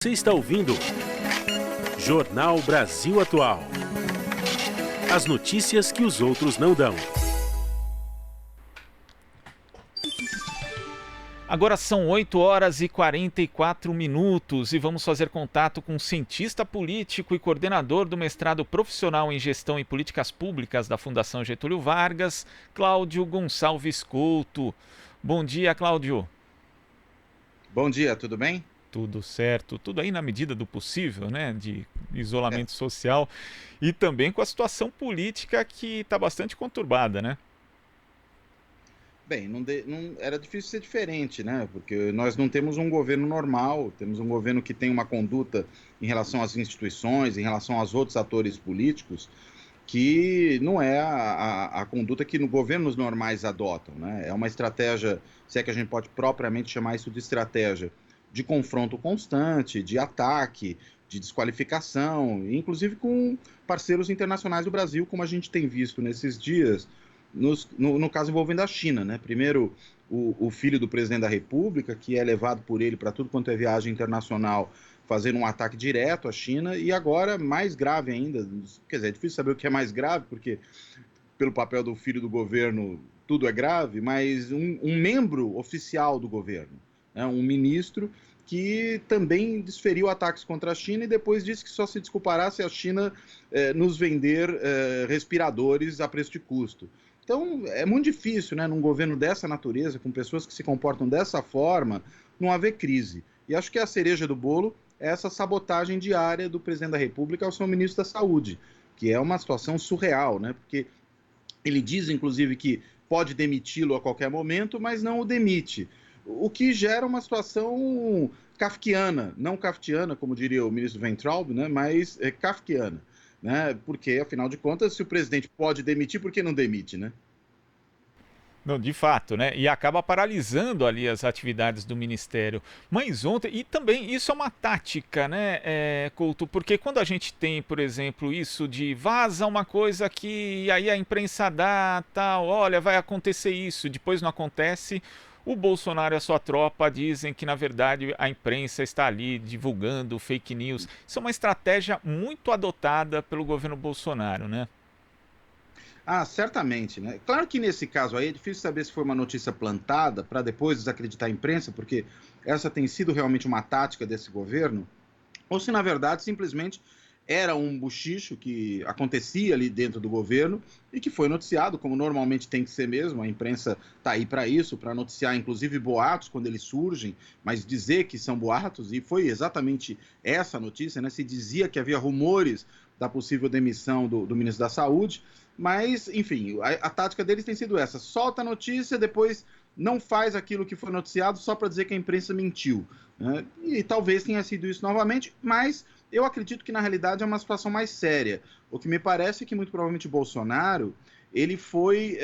Você está ouvindo Jornal Brasil Atual. As notícias que os outros não dão. Agora são 8 horas e 44 minutos e vamos fazer contato com o cientista político e coordenador do mestrado profissional em Gestão e Políticas Públicas da Fundação Getúlio Vargas, Cláudio Gonçalves Couto. Bom dia, Cláudio. Bom dia, tudo bem? Tudo certo, tudo aí na medida do possível, né, de isolamento social e também com a situação política que está bastante conturbada, né? Bem, era difícil ser diferente, né? Porque nós não temos um governo normal, temos um governo que tem uma conduta em relação às instituições, em relação aos outros atores políticos, que não é a conduta que governos normais adotam, né? É uma estratégia, se é que a gente pode propriamente chamar isso de estratégia, de confronto constante, de ataque, de desqualificação, inclusive com parceiros internacionais do Brasil, como a gente tem visto nesses dias, no caso envolvendo a China, né? Primeiro, o filho do presidente da República, que é levado por ele para tudo quanto é viagem internacional, fazendo um ataque direto à China, e agora, mais grave ainda, quer dizer, é difícil saber o que é mais grave, porque pelo papel do filho do governo, tudo é grave, mas um membro oficial do governo, né, um ministro que também desferiu ataques contra a China e depois disse que só se desculpará se a China nos vender respiradores a preço de custo. Então, é muito difícil, né, num governo dessa natureza, com pessoas que se comportam dessa forma, não haver crise. E acho que a cereja do bolo é essa sabotagem diária do presidente da República ao seu ministro da Saúde, que é uma situação surreal, né, porque ele diz, inclusive, que pode demiti-lo a qualquer momento, mas não o demite. O que gera uma situação kafkiana, não kafkiana, como diria o ministro Weintraub, né, mas kafkiana. Né, porque, afinal de contas, se o presidente pode demitir, por que não demite, né? Não, de fato, né? E acaba paralisando ali as atividades do Ministério. Mas ontem, e também isso é uma tática, né, Couto? Porque quando a gente tem, por exemplo, isso de vaza uma coisa que e aí a imprensa dá, tal, olha, vai acontecer isso, depois não acontece. O Bolsonaro e a sua tropa dizem que, na verdade, a imprensa está ali divulgando fake news. Isso é uma estratégia muito adotada pelo governo Bolsonaro, né? Ah, certamente, né? Claro que nesse caso aí é difícil saber se foi uma notícia plantada para depois desacreditar a imprensa, porque essa tem sido realmente uma tática desse governo, ou se na verdade simplesmente era um bochicho que acontecia ali dentro do governo e que foi noticiado, como normalmente tem que ser mesmo, a imprensa está aí para isso, para noticiar inclusive boatos quando eles surgem, mas dizer que são boatos, e foi exatamente essa notícia, né? Se dizia que havia rumores da possível demissão do ministro da Saúde, mas, enfim, a tática deles tem sido essa, solta a notícia, depois não faz aquilo que foi noticiado só para dizer que a imprensa mentiu, né? E talvez tenha sido isso novamente, mas eu acredito que na realidade é uma situação mais séria. O que me parece é que muito provavelmente Bolsonaro ele foi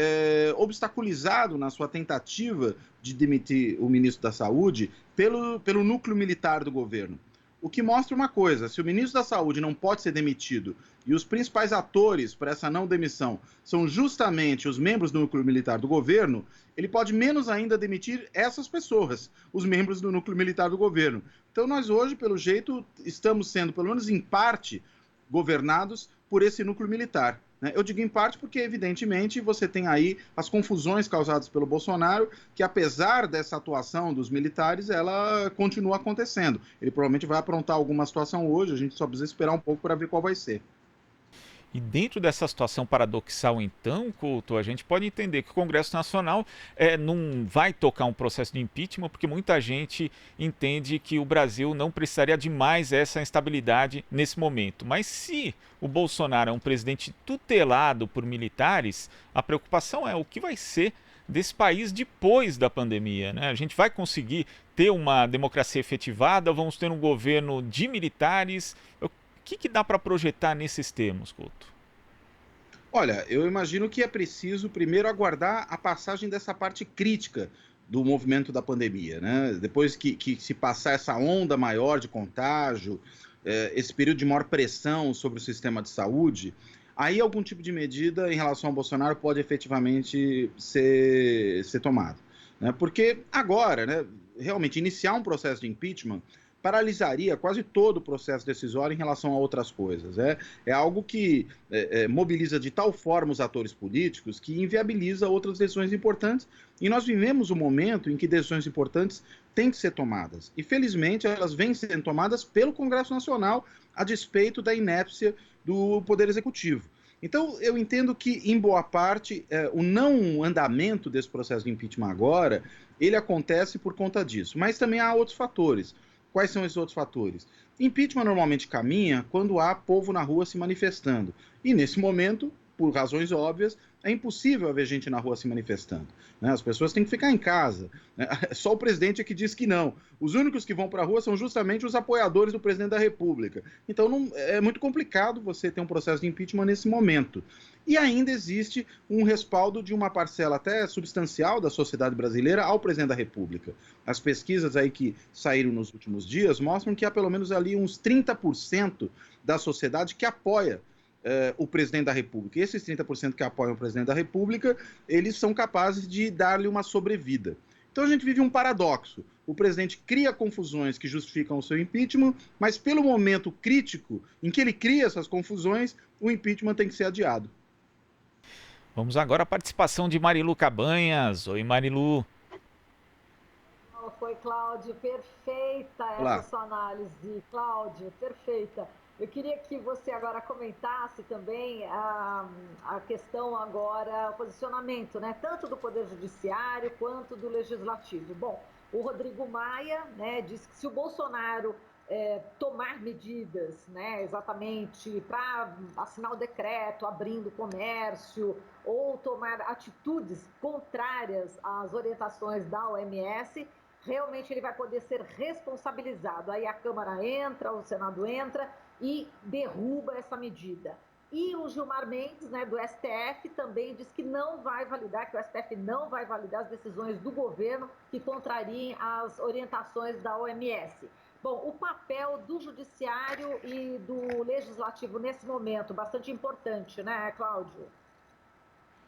obstaculizado na sua tentativa de demitir o ministro da Saúde pelo núcleo militar do governo. O que mostra uma coisa, se o ministro da Saúde não pode ser demitido e os principais atores para essa não demissão são justamente os membros do núcleo militar do governo, ele pode menos ainda demitir essas pessoas, os membros do núcleo militar do governo. Então nós hoje, pelo jeito, estamos sendo, pelo menos em parte, governados por esse núcleo militar. Eu digo em parte porque, evidentemente, você tem aí as confusões causadas pelo Bolsonaro, que apesar dessa atuação dos militares, ela continua acontecendo. Ele provavelmente vai aprontar alguma situação hoje, a gente só precisa esperar um pouco para ver qual vai ser. E dentro dessa situação paradoxal, então, Couto, a gente pode entender que o Congresso Nacional não vai tocar um processo de impeachment, porque muita gente entende que o Brasil não precisaria de mais essa instabilidade nesse momento. Mas se o Bolsonaro é um presidente tutelado por militares, a preocupação é o que vai ser desse país depois da pandemia, né? A gente vai conseguir ter uma democracia efetivada, vamos ter um governo de militares. O que dá para projetar nesses termos, Couto? Olha, eu imagino que é preciso primeiro aguardar a passagem dessa parte crítica do movimento da pandemia, né? Depois que se passar essa onda maior de contágio, esse período de maior pressão sobre o sistema de saúde, aí algum tipo de medida em relação ao Bolsonaro pode efetivamente ser tomado, né? Porque agora, né, realmente iniciar um processo de impeachment paralisaria quase todo o processo decisório em relação a outras coisas. É algo que mobiliza de tal forma os atores políticos que inviabiliza outras decisões importantes, e nós vivemos um momento em que decisões importantes têm que ser tomadas. E, felizmente, elas vêm sendo tomadas pelo Congresso Nacional, a despeito da inépcia do Poder Executivo. Então, eu entendo que, em boa parte, o não andamento desse processo de impeachment agora, ele acontece por conta disso. Mas também há outros fatores. Quais são esses outros fatores? Impeachment normalmente caminha quando há povo na rua se manifestando. E, nesse momento, por razões óbvias, é impossível haver gente na rua se manifestando. Né? As pessoas têm que ficar em casa. Né? Só o presidente é que diz que não. Os únicos que vão para a rua são justamente os apoiadores do presidente da República. Então é muito complicado você ter um processo de impeachment nesse momento. E ainda existe um respaldo de uma parcela até substancial da sociedade brasileira ao presidente da República. As pesquisas aí que saíram nos últimos dias mostram que há pelo menos ali uns 30% da sociedade que apoia o presidente da República. E esses 30% que apoiam o presidente da República, eles são capazes de dar-lhe uma sobrevida. Então a gente vive um paradoxo. O presidente cria confusões que justificam o seu impeachment, mas pelo momento crítico em que ele cria essas confusões, o impeachment tem que ser adiado. Vamos agora à participação de Marilu Cabanhas. Oi, Marilu. Foi, Cláudio, perfeita Olá. essa sua análise, Cláudio, perfeita. Eu queria que você agora comentasse também a questão agora, o posicionamento, né, tanto do Poder Judiciário quanto do Legislativo. Bom, o Rodrigo Maia, né, disse que se o Bolsonaro tomar medidas, né, exatamente para assinar o decreto abrindo o comércio ou tomar atitudes contrárias às orientações da OMS, realmente ele vai poder ser responsabilizado. Aí a Câmara entra, o Senado entra e derruba essa medida. E o Gilmar Mendes, né, do STF, também diz que não vai validar, que o STF não vai validar as decisões do governo que contrariem as orientações da OMS. Bom, o papel do Judiciário e do Legislativo nesse momento, bastante importante, né, Cláudio?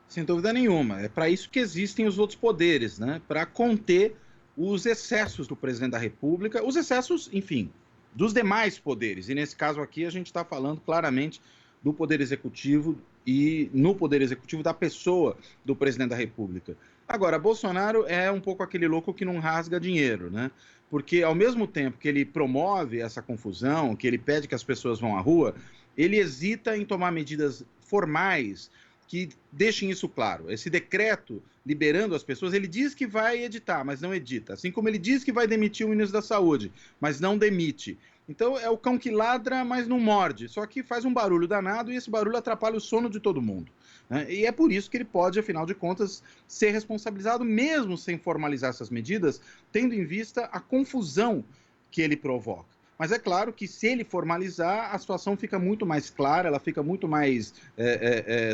Sem dúvida nenhuma. É para isso que existem os outros poderes, né? Para conter os excessos do presidente da República, os excessos, enfim, dos demais poderes. E nesse caso aqui a gente está falando claramente do Poder Executivo e no Poder Executivo da pessoa do presidente da República. Agora, Bolsonaro é um pouco aquele louco que não rasga dinheiro, né? Porque ao mesmo tempo que ele promove essa confusão, que ele pede que as pessoas vão à rua, ele hesita em tomar medidas formais que deixem isso claro. Esse decreto liberando as pessoas, ele diz que vai editar, mas não edita. Assim como ele diz que vai demitir o ministro da Saúde, mas não demite. Então é o cão que ladra, mas não morde. Só que faz um barulho danado e esse barulho atrapalha o sono de todo mundo. Né? E é por isso que ele pode, afinal de contas, ser responsabilizado, mesmo sem formalizar essas medidas, tendo em vista a confusão que ele provoca. Mas é claro que se ele formalizar, a situação fica muito mais clara, ela fica muito mais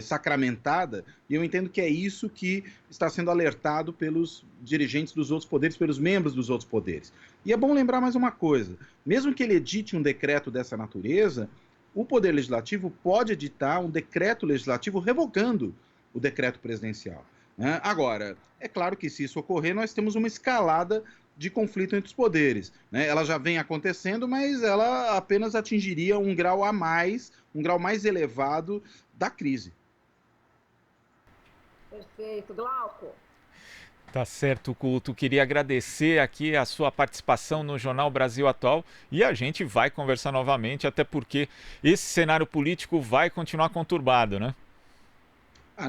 sacramentada, e eu entendo que é isso que está sendo alertado pelos dirigentes dos outros poderes, pelos membros dos outros poderes. E é bom lembrar mais uma coisa, mesmo que ele edite um decreto dessa natureza, o Poder Legislativo pode editar um decreto legislativo revogando o decreto presidencial. Né? Agora, é claro que se isso ocorrer, nós temos uma escalada de conflito entre os poderes. Né? Ela já vem acontecendo, mas ela apenas atingiria um grau a mais, um grau mais elevado da crise. Perfeito. Glauco? Tá certo, Couto. Queria agradecer aqui a sua participação no Jornal Brasil Atual e a gente vai conversar novamente, até porque esse cenário político vai continuar conturbado, né?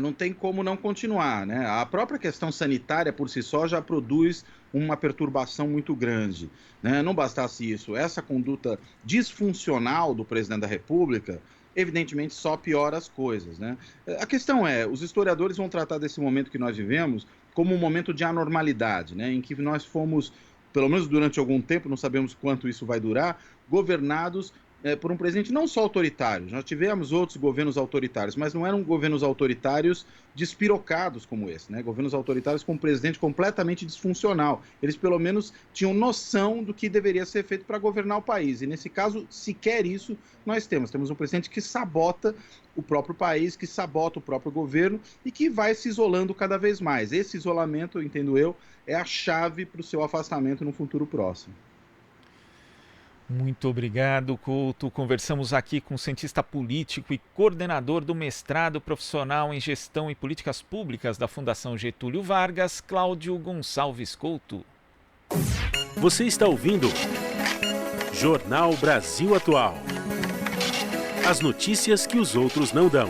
Não tem como não continuar, né? A própria questão sanitária por si só já produz uma perturbação muito grande, né? Não bastasse isso, essa conduta disfuncional do presidente da República, evidentemente só piora as coisas, né? A questão é, os historiadores vão tratar desse momento que nós vivemos como um momento de anormalidade, né? Em que nós fomos, pelo menos durante algum tempo, não sabemos quanto isso vai durar, governados por um presidente não só autoritário, já tivemos outros governos autoritários, mas não eram governos autoritários despirocados como esse, né? Governos autoritários com um presidente completamente disfuncional. Eles pelo menos tinham noção do que deveria ser feito para governar o país, e nesse caso, sequer isso nós temos. Temos um presidente que sabota o próprio país, que sabota o próprio governo e que vai se isolando cada vez mais. Esse isolamento, entendo eu, é a chave para o seu afastamento no futuro próximo. Muito obrigado, Couto. Conversamos aqui com o cientista político e coordenador do mestrado profissional em Gestão e Políticas Públicas da Fundação Getúlio Vargas, Cláudio Gonçalves Couto. Você está ouvindo Jornal Brasil Atual. As notícias que os outros não dão.